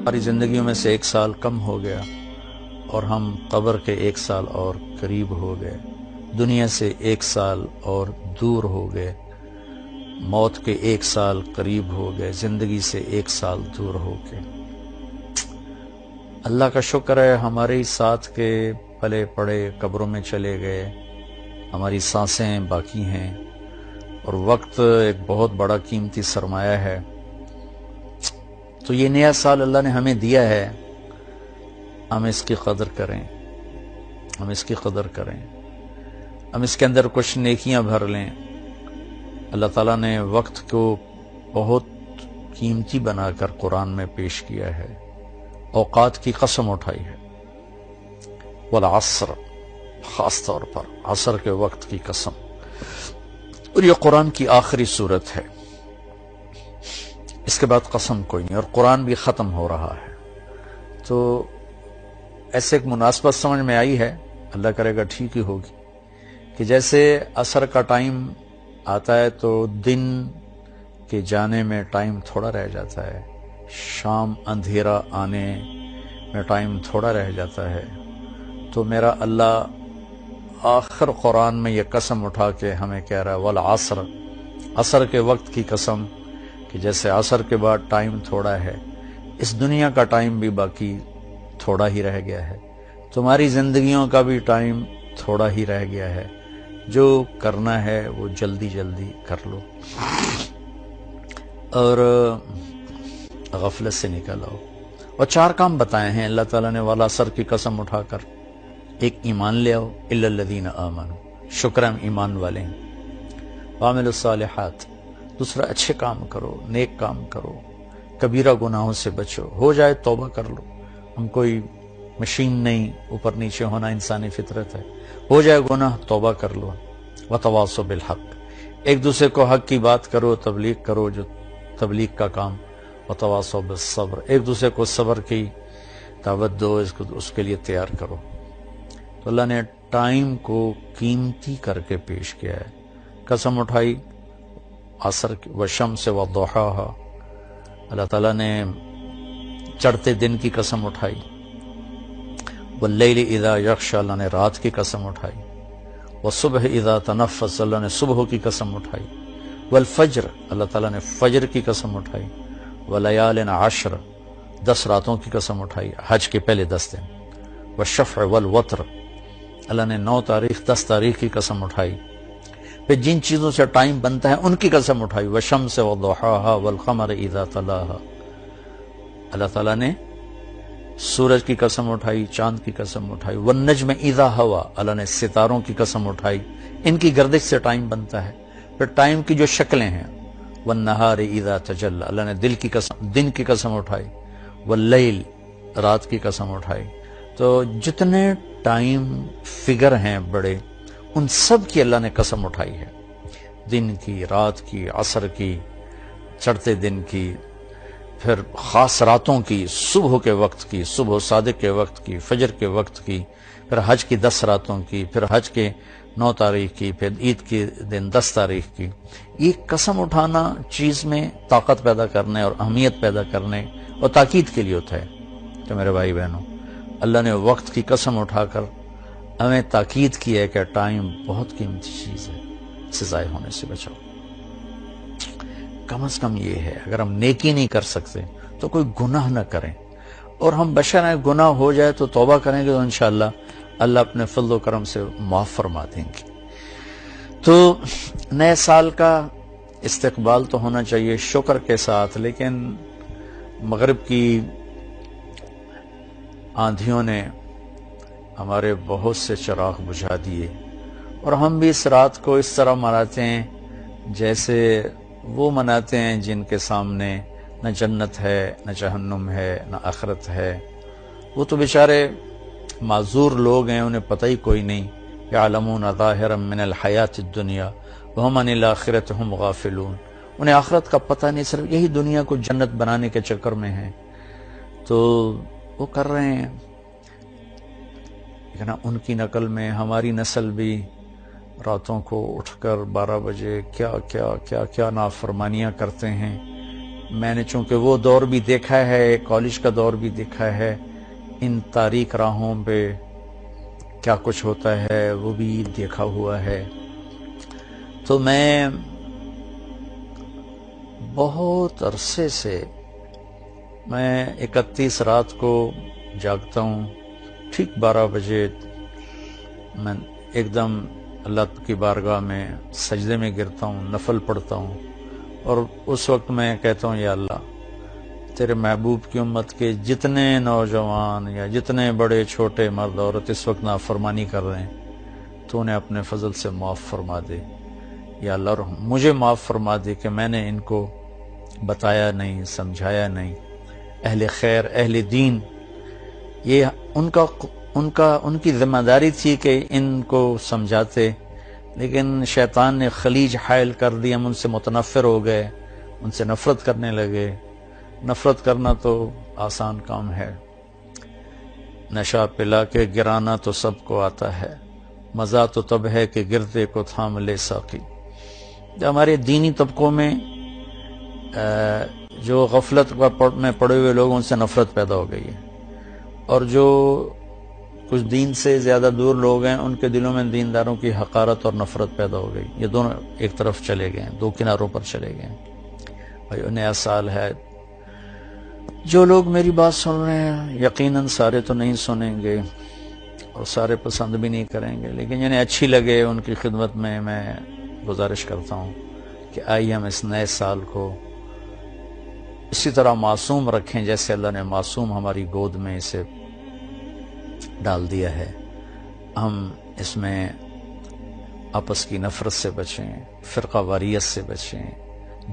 ہماری زندگیوں میں سے 1 سال کم ہو گیا اور ہم قبر کے 1 سال اور قریب ہو گئے، دنیا سے 1 سال اور دور ہو گئے، موت کے 1 سال قریب ہو گئے، زندگی سے 1 سال دور ہو گئے۔ اللہ کا شکر ہے ہمارے ہی ساتھ کے پلے پڑے قبروں میں چلے گئے، ہماری سانسیں باقی ہیں، اور وقت ایک بہت بڑا قیمتی سرمایہ ہے۔ تو یہ نیا سال اللہ نے ہمیں دیا ہے، ہم اس کی قدر کریں، ہم اس کی قدر کریں، ہم اس کے اندر کچھ نیکیاں بھر لیں۔ اللہ تعالیٰ نے وقت کو بہت قیمتی بنا کر قرآن میں پیش کیا ہے، اوقات کی قسم اٹھائی ہے، والعصر، خاص طور پر عصر کے وقت کی قسم، اور یہ قرآن کی آخری صورت ہے، اس کے بعد قسم کوئی نہیں، اور قرآن بھی ختم ہو رہا ہے۔ تو ایسے ایک مناسبت سمجھ میں آئی ہے، اللہ کرے گا ٹھیک ہی ہوگی، کہ جیسے عصر کا ٹائم آتا ہے تو دن کے جانے میں ٹائم تھوڑا رہ جاتا ہے، شام اندھیرا آنے میں ٹائم تھوڑا رہ جاتا ہے، تو میرا اللہ آخر قرآن میں یہ قسم اٹھا کے ہمیں کہہ رہا ہے، والعصر، عصر کے وقت کی قسم، کہ جیسے عصر کے بعد ٹائم تھوڑا ہے، اس دنیا کا ٹائم بھی باقی تھوڑا ہی رہ گیا ہے، تمہاری زندگیوں کا بھی ٹائم تھوڑا ہی رہ گیا ہے، جو کرنا ہے وہ جلدی جلدی کر لو اور غفلت سے نکل آؤ۔ اور 4 کام بتائے ہیں اللہ تعالیٰ نے والعصر کی قسم اٹھا کر۔ ایک، ایمان لے آؤ، الا الذین آمنوا، شکر ہم ایمان والے ہیں، وعملوا الصالحات، دوسرا اچھے کام کرو، نیک کام کرو، کبیرہ گناہوں سے بچو، ہو جائے توبہ کر لو، ہم کوئی مشین نہیں، اوپر نیچے ہونا انسانی فطرت ہے، ہو جائے گناہ توبہ کر لو، وتواصوا بالحق، ایک دوسرے کو حق کی بات کرو، تبلیغ کرو، جو تبلیغ کا کام، وتواصوا بالصبر، ایک دوسرے کو صبر کی دعوت دو، اس کے لیے تیار کرو۔ تو اللہ نے ٹائم کو قیمتی کر کے پیش کیا ہے، قسم اٹھائی عصر کی، والشمس وضحاها، اللہ تعالیٰ نے چڑھتے دن کی قسم اٹھائی، واللیل اذا یغشی، اللہ نے رات کی قسم اٹھائی، والصبح اذا تنفس، اللہ نے صبح کی قسم اٹھائی، والفجر، اللہ تعالیٰ نے فجر کی قسم اٹھائی، ولیال عشر، 10 راتوں کی قسم اٹھائی، حج کے پہلے 10 دن، والشفع والوتر، اللہ نے 9 تاریخ 10 تاریخ کی قسم اٹھائی، پھر جن چیزوں سے ٹائم بنتا ہے ان کی قسم اٹھائی، والشمس وضحاها والقمر اذا تلاها، اللہ تعالیٰ نے سورج کی قسم اٹھائی، چاند کی قسم اٹھائی، والنجم اذا ہوا، اللہ نے ستاروں کی قسم اٹھائی، ان کی گردش سے ٹائم بنتا ہے، پھر ٹائم کی جو شکلیں ہیں، والنہار اذا تجلی، اللہ نے دن کی قسم اٹھائی، واللیل، رات کی قسم اٹھائی۔ تو جتنے ٹائم فگر ہیں بڑے، ان سب کی اللہ نے قسم اٹھائی ہے، دن کی، رات کی، عصر کی، چڑھتے دن کی، پھر خاص راتوں کی، صبح کے وقت کی، صبح صادق کے وقت کی، فجر کے وقت کی، پھر حج کی 10 راتوں کی، پھر حج کے 9 تاریخ کی، پھر عید کے دن 10 تاریخ کی۔ یہ قسم اٹھانا چیز میں طاقت پیدا کرنے اور اہمیت پیدا کرنے اور تاکید کے لیے ہوتا ہے۔ تو میرے بھائی بہنوں، اللہ نے وقت کی قسم اٹھا کر ہمیں تاکید کی ہے کہ ٹائم بہت قیمتی چیز ہے، اسے ضائع ہونے سے بچاؤ۔ کم از کم یہ ہے، اگر ہم نیکی نہیں کر سکتے تو کوئی گناہ نہ کریں، اور ہم بشر ہیں، گناہ ہو جائے تو توبہ کریں گے تو انشاءاللہ اللہ اپنے فضل و کرم سے معاف فرما دیں گے۔ تو نئے سال کا استقبال تو ہونا چاہیے شکر کے ساتھ، لیکن مغرب کی آندھیوں نے ہمارے بہت سے چراغ بجھا دیے، اور ہم بھی اس رات کو اس طرح مناتے ہیں جیسے وہ مناتے ہیں جن کے سامنے نہ جنت ہے، نہ جہنم ہے، نہ آخرت ہے۔ وہ تو بیچارے معذور لوگ ہیں، انہیں پتہ ہی کوئی نہیں، یعلمون ظاہرا من الحیات الدنیا وہم عن الآخرۃ ہم غافلون، انہیں آخرت کا پتہ نہیں، صرف یہی دنیا کو جنت بنانے کے چکر میں ہیں، تو وہ کر رہے ہیں۔ لیکن ان کی نقل میں ہماری نسل بھی راتوں کو اٹھ کر 12 بجے کیا کیا کیا کیا نافرمانیاں کرتے ہیں، میں نے چونکہ وہ دور بھی دیکھا ہے، کالج کا دور بھی دیکھا ہے، ان تاریک راہوں پہ کیا کچھ ہوتا ہے وہ بھی دیکھا ہوا ہے، تو میں بہت عرصے سے میں 31 رات کو جاگتا ہوں، ٹھیک 12 بجے میں ایک دم اللہ کی بارگاہ میں سجدے میں گرتا ہوں، نفل پڑھتا ہوں، اور اس وقت میں کہتا ہوں یا اللہ تیرے محبوب کی امت کے جتنے نوجوان یا جتنے بڑے چھوٹے مرد عورت اس وقت نافرمانی کر رہے ہیں تو انہیں اپنے فضل سے معاف فرما دے یا اللہ، اور مجھے معاف فرما دے کہ میں نے ان کو بتایا نہیں، سمجھایا نہیں۔ اہل خیر، اہل دین، یہ ان کی ذمہ داری تھی کہ ان کو سمجھاتے، لیکن شیطان نے خلیج حائل کر دی، ہم ان سے متنفر ہو گئے، ان سے نفرت کرنے لگے۔ نفرت کرنا تو آسان کام ہے، نشہ پلا کے گرانا تو سب کو آتا ہے، مزہ تو تب ہے کہ گرتے کو تھام لے ساقی۔ ہمارے دینی طبقوں میں جو غفلت میں پڑے ہوئے لوگوں ان سے نفرت پیدا ہو گئی ہے، اور جو کچھ دین سے زیادہ دور لوگ ہیں ان کے دلوں میں دینداروں کی حقارت اور نفرت پیدا ہو گئی۔ یہ دونوں ایک طرف چلے گئے ہیں، دو کناروں پر چلے گئے ہیں۔ بھائی نیا سال ہے، جو لوگ میری بات سن رہے ہیں یقیناً سارے تو نہیں سنیں گے اور سارے پسند بھی نہیں کریں گے، لیکن جنہیں اچھی لگے ان کی خدمت میں گزارش کرتا ہوں کہ آئیے ہم اس نئے سال کو اسی طرح معصوم رکھیں جیسے اللہ نے معصوم ہماری گود میں اسے ڈال دیا ہے۔ ہم اس میں آپس کی نفرت سے بچیں، فرقہ واریت سے بچیں،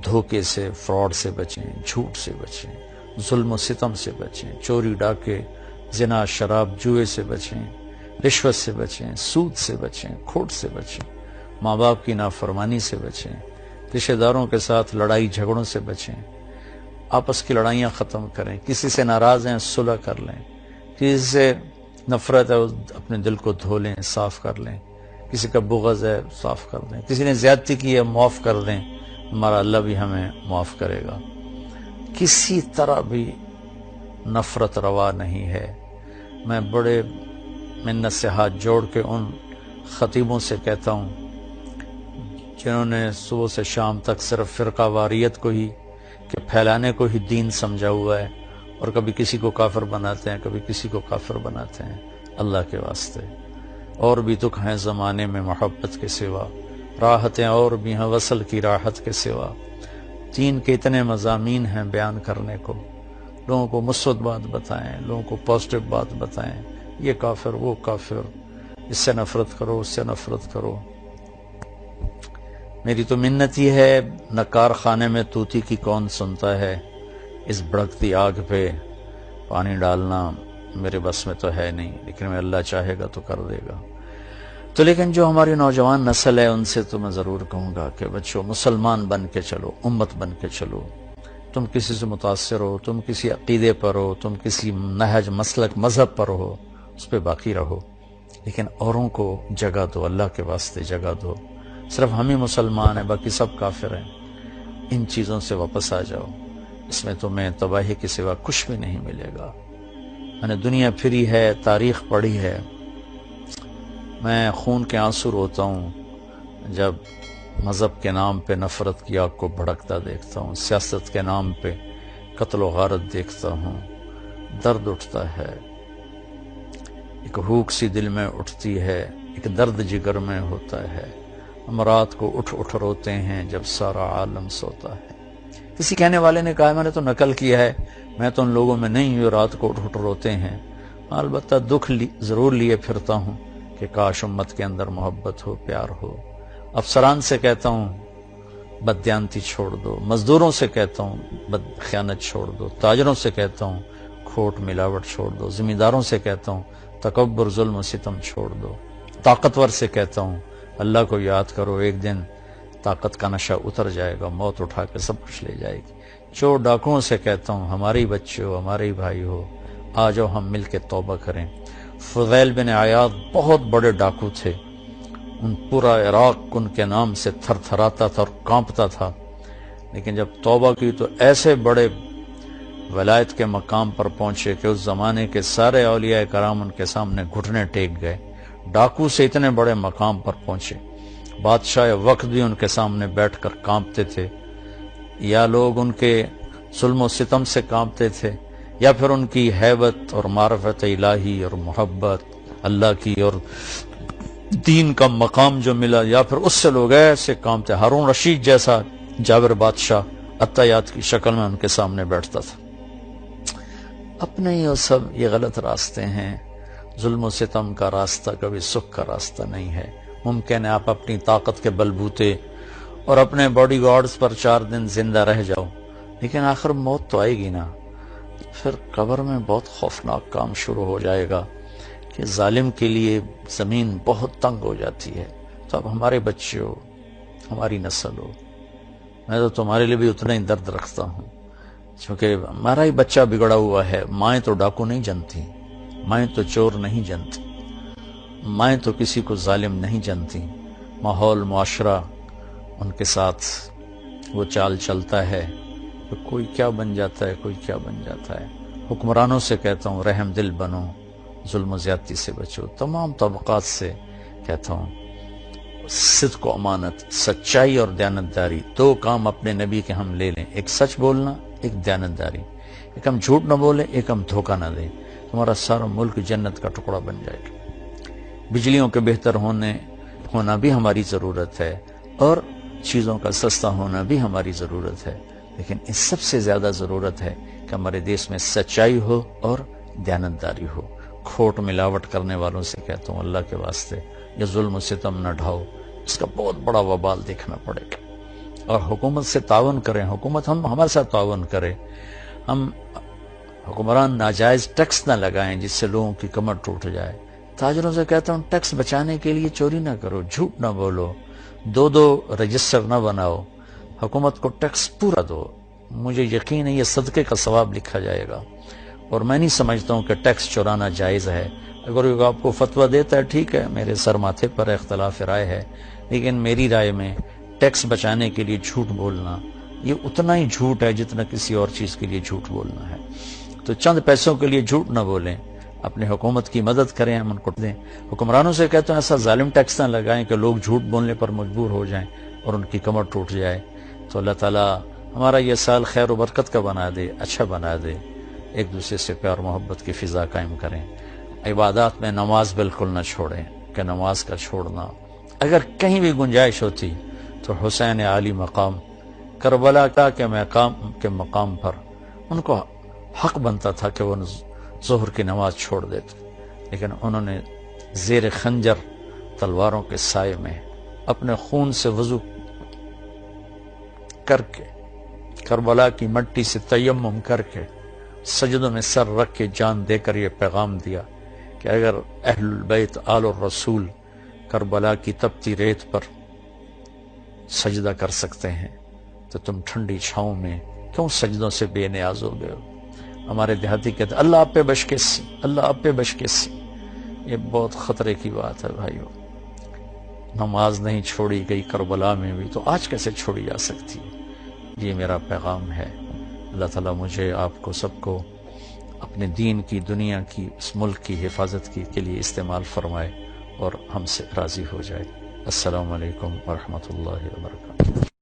دھوکے سے، فراڈ سے بچیں، جھوٹ سے بچیں، ظلم و ستم سے بچیں، چوری ڈاکے، زنا، شراب، جوئے سے بچیں، رشوت سے بچیں، سود سے بچیں، کھوٹ سے بچیں، ماں باپ کی نافرمانی سے بچیں، رشتہ داروں کے ساتھ لڑائی جھگڑوں سے بچیں، آپس کی لڑائیاں ختم کریں، کسی سے ناراض ہیں صلح کر لیں، کسی سے نفرت ہے اپنے دل کو دھو لیں، صاف کر لیں، کسی کا بغض ہے صاف کر دیں، کسی نے زیادتی کی ہے معاف کر دیں، ہمارا اللہ بھی ہمیں معاف کرے گا۔ کسی طرح بھی نفرت روا نہیں ہے۔ میں بڑے منت سے ہاتھ جوڑ کے ان خطیبوں سے کہتا ہوں جنہوں نے صبح سے شام تک صرف فرقہ واریت کو ہی کہ پھیلانے کو ہی دین سمجھا ہوا ہے، اور کبھی کسی کو کافر بناتے ہیں، کبھی کسی کو کافر بناتے ہیں۔ اللہ کے واسطے اور بھی دکھ ہیں زمانے میں محبت کے سوا، راحتیں اور بھی ہیں وصل کی راحت کے سوا، دین کے اتنے مضامین ہیں بیان کرنے کو، لوگوں کو مثبت بات بتائیں، لوگوں کو پازیٹو بات بتائیں، یہ کافر وہ کافر، اس سے نفرت کرو، اس سے نفرت کرو۔ میری تو منت ہی ہے، نہ کارخانے میں طوطی کی کون سنتا ہے، اس بھڑکتی آگ پہ پانی ڈالنا میرے بس میں تو ہے نہیں، لیکن میں اللہ چاہے گا تو کر دے گا۔ تو لیکن جو ہماری نوجوان نسل ہے ان سے تو میں ضرور کہوں گا کہ بچوں مسلمان بن کے چلو، امت بن کے چلو۔ تم کسی سے متاثر ہو، تم کسی عقیدے پر ہو، تم کسی نہج، مسلک، مذہب پر ہو، اس پہ باقی رہو، لیکن اوروں کو جگہ دو، اللہ کے واسطے جگہ دو۔ صرف ہم ہی مسلمان ہیں، باقی سب کافر ہیں۔ ان چیزوں سے واپس آ جاؤ، اس میں تمہیں تباہی کے سوا کچھ بھی نہیں ملے گا۔ میں نے دنیا پھری ہے، تاریخ پڑھی ہے، میں خون کے آنسو روتا ہوں جب مذہب کے نام پہ نفرت کی آگ کو بھڑکتا دیکھتا ہوں، سیاست کے نام پہ قتل و غارت دیکھتا ہوں، درد اٹھتا ہے، ایک ہوک سی دل میں اٹھتی ہے، ایک درد جگر میں ہوتا ہے۔ ہم رات کو اٹھ اٹھ روتے ہیں جب سارا عالم سوتا ہے۔ کسی کہنے والے نے کہا میں نے تو نقل کیا ہے، میں تو ان لوگوں میں نہیں ہوں رات کو اٹھ اٹھ روتے ہیں۔ البتہ دکھ ضرور لیے پھرتا ہوں کہ کاش امت کے اندر محبت ہو، پیار ہو۔ افسران سے کہتا ہوں بددیانتی چھوڑ دو، مزدوروں سے کہتا ہوں خیانت چھوڑ دو، تاجروں سے کہتا ہوں کھوٹ ملاوٹ چھوڑ دو، ذمہ سے کہتا ہوں تکبر، ظلم و ستم چھوڑ دو، طاقتور سے کہتا ہوں اللہ کو یاد کرو، ایک دن طاقت کا نشہ اتر جائے گا، موت اٹھا کے سب کچھ لے جائے گی۔ چور ڈاکوؤں سے کہتا ہوں ہمارے بچے ہو، ہمارے بھائی ہو، آ جاؤ ہم مل کے توبہ کریں۔ فضیل بن عیاض بہت بڑے ڈاکو تھے، ان پورا عراق ان کے نام سے تھر تھراتا تھا اور کانپتا تھا، لیکن جب توبہ کی تو ایسے بڑے ولایت کے مقام پر پہنچے کہ اس زمانے کے سارے اولیاء کرام ان کے سامنے گھٹنے ٹیک گئے. ڈاکو سے اتنے بڑے مقام پر پہنچے. بادشاہ وقت بھی ان کے سامنے بیٹھ کر کانپتے تھے، یا لوگ ان کے ظلم و ستم سے کانپتے تھے، یا پھر ان کی ہیبت اور معرفت الہی اور محبت اللہ کی اور دین کا مقام جو ملا، یا پھر اس سے لوگ ایسے کانپتے. ہارون رشید جیسا جابر بادشاہ عطیات کی شکل میں ان کے سامنے بیٹھتا تھا. اپنے ہی اور سب یہ غلط راستے ہیں. ظلم و ستم کا راستہ کبھی سکھ کا راستہ نہیں ہے. ممکن ہے آپ اپنی طاقت کے بلبوتے اور اپنے باڈی گارڈز پر 4 دن زندہ رہ جاؤ، لیکن آخر موت تو آئے گی نا. پھر قبر میں بہت خوفناک کام شروع ہو جائے گا کہ ظالم کے لیے زمین بہت تنگ ہو جاتی ہے. تو اب ہمارے بچے ہو، ہماری نسل ہو، میں تو تمہارے لیے بھی اتنا ہی درد رکھتا ہوں، کیونکہ ہمارا ہی بچہ بگڑا ہوا ہے. مائیں تو ڈاکو نہیں جنتی، مائیں تو چور نہیں جنتی، مائیں تو کسی کو ظالم نہیں جنتی. ماحول معاشرہ ان کے ساتھ وہ چال چلتا ہے کہ کوئی کیا بن جاتا ہے، کوئی کیا بن جاتا ہے. حکمرانوں سے کہتا ہوں رحم دل بنو، ظلم و زیادتی سے بچو. تمام طبقات سے کہتا ہوں صدق و امانت، سچائی اور دیانتداری، 2 کام اپنے نبی کے ہم لے لیں. ایک سچ بولنا، ایک دیانتداری. ایک ہم جھوٹ نہ بولیں، ایک ہم دھوکہ نہ دیں. تمہارا سارا ملک جنت کا ٹکڑا بن جائے گا. بجلیوں کے بہتر ہونا بھی ہماری ضرورت ہے، اور چیزوں کا سستا ہونا بھی ہماری ضرورت ہے، لیکن اس سب سے زیادہ ضرورت ہے کہ ہمارے دیش میں سچائی ہو اور دیانتداری ہو. کھوٹ ملاوٹ کرنے والوں سے کہتا ہوں اللہ کے واسطے یہ ظلم و ستم نہ ڈھاؤ، اس کا بہت بڑا وبال دیکھنا پڑے گا. اور حکومت سے تعاون کریں، حکومت ہمارے ساتھ تعاون کرے. ہم حکمران ناجائز ٹیکس نہ لگائیں جس سے لوگوں کی کمر ٹوٹ جائے. تاجروں سے کہتا ہوں ٹیکس بچانے کے لیے چوری نہ کرو، جھوٹ نہ بولو، 2 رجسٹر نہ بناؤ، حکومت کو ٹیکس پورا دو. مجھے یقین ہے یہ صدقے کا ثواب لکھا جائے گا. اور میں نہیں سمجھتا ہوں کہ ٹیکس چورانا جائز ہے. اگر آپ کو فتویٰ دیتا ہے ٹھیک ہے، میرے سر ماتھے پر اختلاف رائے ہے، لیکن میری رائے میں ٹیکس بچانے کے لیے جھوٹ بولنا یہ اتنا ہی جھوٹ ہے جتنا کسی اور چیز کے لیے جھوٹ بولنا ہے. تو چند پیسوں کے لیے جھوٹ نہ بولیں، اپنے حکومت کی مدد کریں، ہم ان کو دیں. حکمرانوں سے کہتے ہیں ایسا ظالم ٹیکس نہ لگائیں کہ لوگ جھوٹ بولنے پر مجبور ہو جائیں اور ان کی کمر ٹوٹ جائے. تو اللہ تعالیٰ ہمارا یہ سال خیر و برکت کا بنا دے، اچھا بنا دے. ایک دوسرے سے پیار محبت کی فضا قائم کریں. عبادات میں نماز بالکل نہ چھوڑیں، کہ نماز کا چھوڑنا اگر کہیں بھی گنجائش ہوتی تو حسین عالی مقام کربلا کے مقام پر ان کو حق بنتا تھا کہ وہ ظہر کی نماز چھوڑ دیتے، لیکن انہوں نے زیر خنجر تلواروں کے سائے میں اپنے خون سے وضو کر کے کربلا کی مٹی سے تیمم کر کے سجدوں میں سر رکھ کے جان دے کر یہ پیغام دیا کہ اگر اہل البیت آل الرسول کربلا کی تپتی ریت پر سجدہ کر سکتے ہیں تو تم ٹھنڈی چھاؤں میں کیوں سجدوں سے بے نیاز ہو گئے ہو. ہمارے دیہاتی کہتے اللہ آپ پہ بشکیسی، اللہ آپ پہ بشکیسی. یہ بہت خطرے کی بات ہے بھائیو. نماز نہیں چھوڑی گئی کربلا میں بھی تو آج کیسے چھوڑی جا سکتی ہے. یہ میرا پیغام ہے. اللہ تعالیٰ مجھے آپ کو سب کو اپنے دین کی، دنیا کی، اس ملک کی حفاظت کے لیے استعمال فرمائے اور ہم سے راضی ہو جائے. السلام علیکم ورحمۃ اللہ وبرکاتہ.